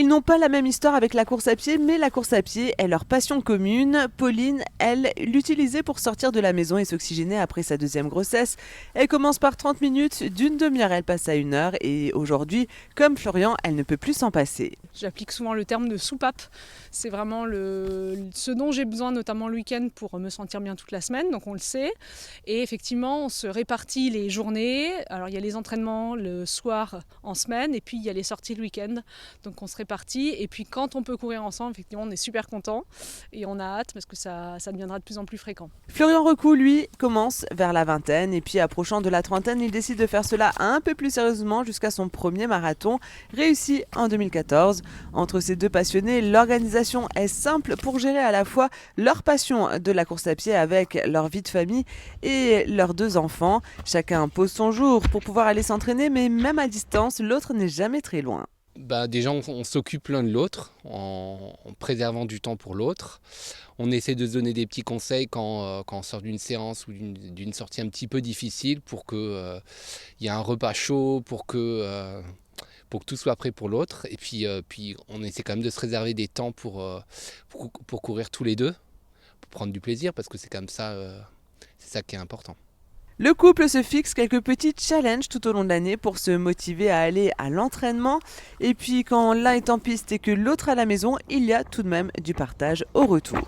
Ils n'ont pas la même histoire avec la course à pied, mais la course à pied est leur passion commune. Pauline, elle, l'utilisait pour sortir de la maison et s'oxygéner après sa deuxième grossesse. Elle commence par 30 minutes, d'une demi-heure elle passe à 1 heure et aujourd'hui, comme Florian, elle ne peut plus s'en passer. J'applique souvent le terme de soupape. C'est vraiment ce dont j'ai besoin, notamment le week-end, pour me sentir bien toute la semaine, donc on le sait. Et effectivement, on se répartit les journées. Alors il y a les entraînements le soir en semaine et puis il y a les sorties le week-end. Donc on se répartit et puis quand on peut courir ensemble, effectivement, on est super contents et on a hâte parce que ça deviendra de plus en plus fréquent. Florian Recou, lui, commence vers la vingtaine et puis approchant de la trentaine, il décide de faire cela un peu plus sérieusement jusqu'à son premier marathon, réussi en 2014. Entre ces deux passionnés, l'organisation est simple pour gérer à la fois leur passion de la course à pied avec leur vie de famille et leurs 2 enfants. Chacun pose son jour pour pouvoir aller s'entraîner, mais même à distance, l'autre n'est jamais très loin. Déjà, on s'occupe l'un de l'autre en préservant du temps pour l'autre. On essaie de se donner des petits conseils quand on sort d'une séance ou d'une sortie un petit peu difficile pour qu'il y ait un repas chaud, pour que tout soit prêt pour l'autre. Et puis on essaie quand même de se réserver des temps pour courir tous les deux, pour prendre du plaisir, parce que c'est comme ça, c'est ça qui est important. Le couple se fixe quelques petits challenges tout au long de l'année pour se motiver à aller à l'entraînement. Et puis quand l'un est en piste et que l'autre à la maison, il y a tout de même du partage au retour.